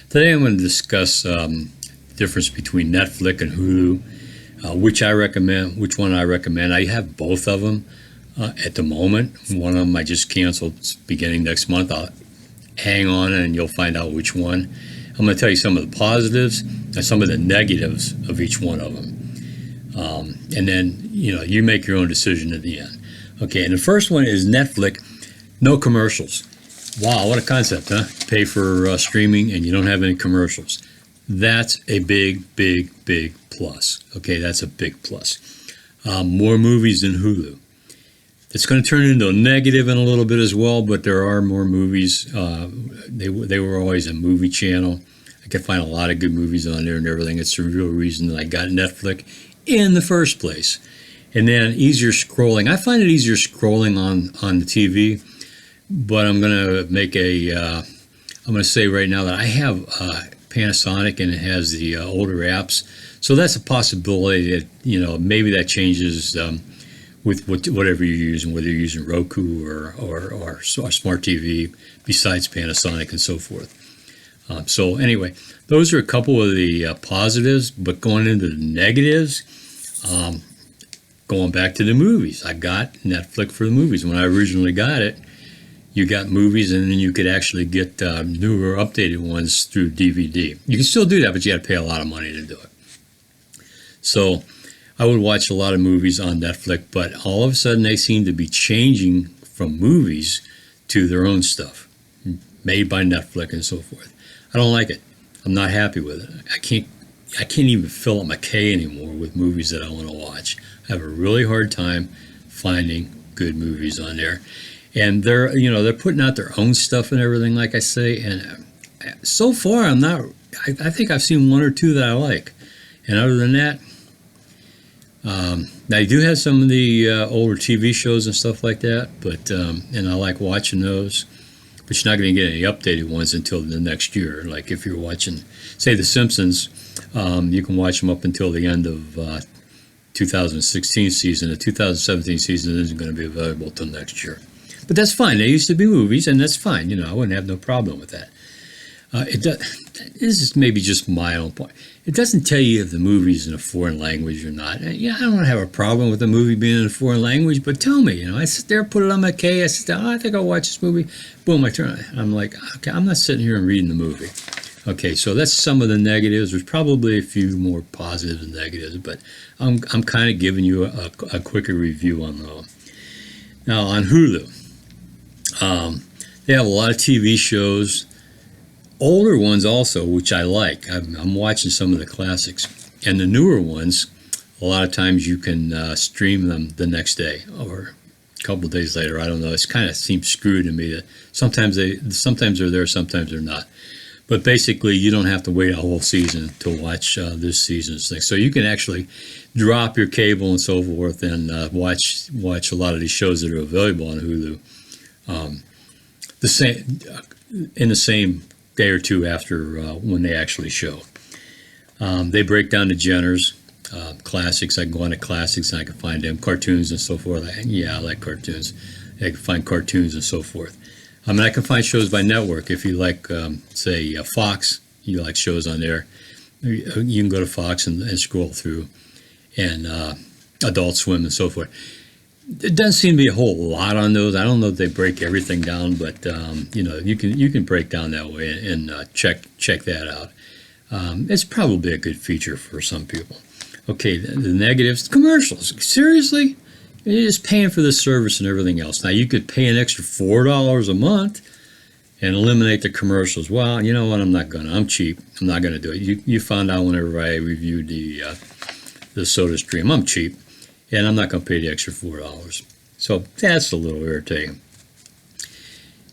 Today I'm going to discuss difference between Netflix and Hulu, which I recommend, which one I recommend. I have both of them at the moment. One of them I just canceled beginning next month. I'll hang on and you'll find out which one. I'm going to tell you some of the positives and some of the negatives of each one of them. And then, you make your own decision at the end. Okay, and the first one is Netflix, no commercials. Wow, what a concept, huh? Pay for streaming and you don't have any commercials. That's a big plus. Okay, that's a big plus. More movies than Hulu. It's going to turn into a negative in a little bit as well, but there are more movies. They were always a movie channel. I could find a lot of good movies on there and everything. It's the real reason that I got Netflix in the first place. And then easier scrolling. I find it easier scrolling on the TV, but I'm going to say right now that I have Panasonic and it has the older apps. So that's a possibility that, maybe that changes with whatever you're using, whether you're using Roku or a smart TV besides Panasonic and so forth. So anyway, those are a couple of the positives, but going into the negatives, going back to the movies. I got Netflix for the movies. When I originally got it, you got movies and then you could actually get newer, updated ones through DVD. You can still do that, but you got to pay a lot of money to do it. So I would watch a lot of movies on Netflix, but all of a sudden they seem to be changing from movies to their own stuff, made by Netflix and so forth. I don't like it. I'm not happy with it. I can't even fill up my K anymore with movies that I want to watch. I have a really hard time finding good movies on there. And they're putting out their own stuff and everything, like I say. And so far, I think I've seen one or two that I like. And other than that, now you do have some of the older TV shows and stuff like that, but and I like watching those. But you're not going to get any updated ones until the next year. Like if you're watching, say, The Simpsons, you can watch them up until the end of 2016 season. The 2017 season isn't going to be available till next year. But that's fine. They used to be movies, and that's fine. I wouldn't have no problem with that. This is maybe just my own point. It doesn't tell you if the movie is in a foreign language or not. I don't have a problem with the movie being in a foreign language, but tell me. I sit there, put it on my K. I sit down. I think I'll watch this movie. Boom, I turn it. I'm like, okay, I'm not sitting here and reading the movie. Okay, so that's some of the negatives. There's probably a few more positives and negatives, but I'm kind of giving you a quicker review on those. Now on Hulu, they have a lot of TV shows. Older ones also, which I like. I'm watching some of the classics. And the newer ones, a lot of times you can stream them the next day or a couple of days later. I don't know. It kind of seems screwed to me that sometimes they're there, sometimes they're not. But basically, you don't have to wait a whole season to watch this season's thing. So you can actually drop your cable and so forth and watch a lot of these shows that are available on Hulu. In the same day or two after when they actually show. They break down the genres, classics. I can go on to classics and I can find them, cartoons and so forth. I like cartoons. I can find cartoons and so forth. I can find shows by network. If you like, say, Fox, you like shows on there, you can go to Fox and scroll through, and Adult Swim and so forth. It doesn't seem to be a whole lot on those. I don't know if they break everything down, but you can break down that way and check that out. It's probably a good feature for some people. Okay, the negatives, commercials. Seriously, you're just paying for the service and everything else. Now you could pay an extra $4 a month and eliminate the commercials. Well, you know what? I'm cheap. I'm not gonna do it. You found out whenever I reviewed the SodaStream. I'm cheap. And I'm not going to pay the extra $4. So that's a little irritating.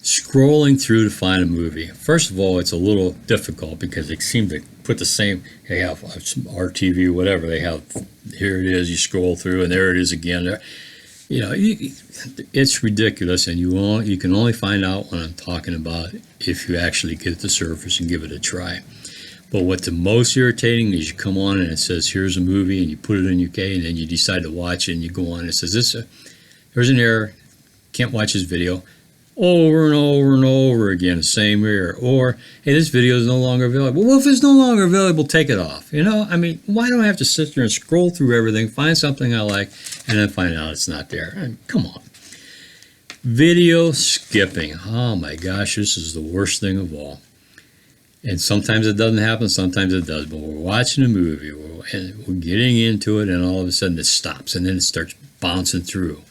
Scrolling through to find a movie. First of all, it's a little difficult because they seem to put the same, they have RTV, whatever they have. Here it is, you scroll through, and there it is again. It's ridiculous, and you can only find out what I'm talking about if you actually get the service and give it a try. But what's the most irritating is you come on and it says, here's a movie, and you put it in your K, and then you decide to watch it, and you go on and it says, there's an error, can't watch this video. over and over and over again, the same error. Or, hey, this video is no longer available. Well, if it's no longer available, take it off. I mean, why do I have to sit there and scroll through everything, find something I like, and then find out it's not there? I mean, come on. Video skipping. Oh my gosh, this is the worst thing of all. And sometimes it doesn't happen, sometimes it does. But we're watching a movie, we're getting into it, and all of a sudden it stops, and then it starts bouncing through.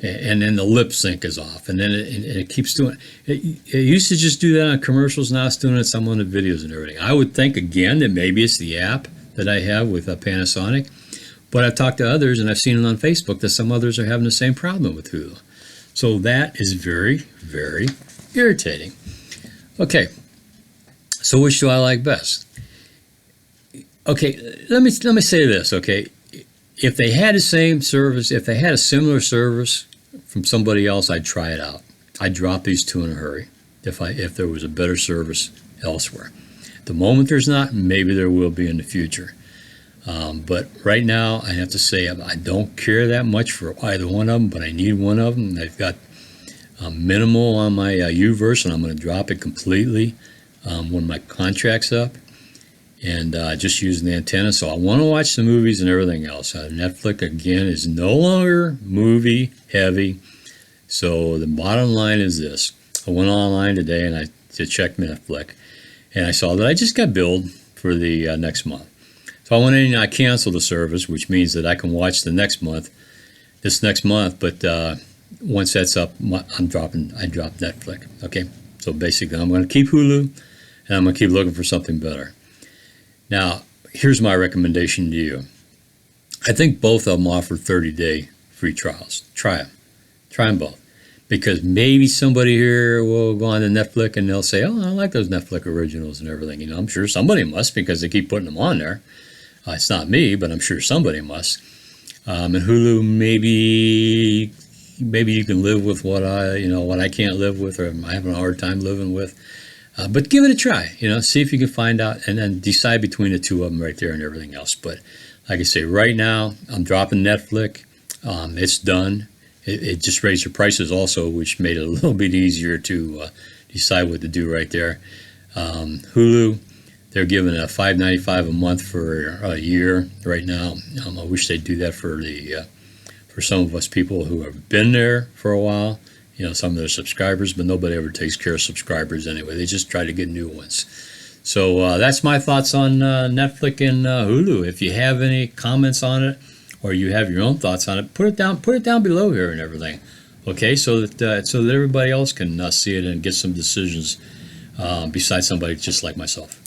And then the lip sync is off, and then it keeps doing it. It used to just do that on commercials. Now it's doing it some on the videos and everything. I would think, again, that maybe it's the app that I have with Panasonic. But I've talked to others, and I've seen it on Facebook, that some others are having the same problem with Hulu. So that is very, very irritating. Okay. So which do I like best? Okay, let me say this, okay? If they had the same service, if they had a similar service from somebody else, I'd try it out. I'd drop these two in a hurry if there was a better service elsewhere. The moment there's not, maybe there will be in the future. But right now, I have to say I don't care that much for either one of them, but I need one of them. I've got minimal on my U-verse, and I'm going to drop it completely when my contract's up, and just using the antenna. So I want to watch the movies and everything else. Netflix, again, is no longer movie heavy. So the bottom line is this. I went online today and to check Netflix, and I saw that I just got billed for the next month. So I went in and I canceled the service, which means that I can watch this next month. But once that's up, I drop Netflix. Okay. So basically, I'm going to keep Hulu, and I'm going to keep looking for something better. Now, here's my recommendation to you. I think both of them offer 30-day free trials. Try them. Try them both. Because maybe somebody here will go on to Netflix and they'll say, oh, I like those Netflix originals and everything. I'm sure somebody must, because they keep putting them on there. It's not me, but I'm sure somebody must. And Hulu, maybe you can live with what I can't live with, or I'm having a hard time living with. But give it a try, see if you can find out, and then decide between the two of them right there and everything else. But like I say, right now, I'm dropping Netflix. It's done. It just raised the prices also, which made it a little bit easier to decide what to do right there. Hulu, they're giving a $5.95 a month for a year right now. I wish they'd do that for some of us people who have been there for a while. Some of their subscribers, but nobody ever takes care of subscribers anyway. They just try to get new ones. So that's my thoughts on Netflix and Hulu. If you have any comments on it, or you have your own thoughts on it, put it down below here and everything. Okay, so that everybody else can see it and get some decisions besides somebody just like myself.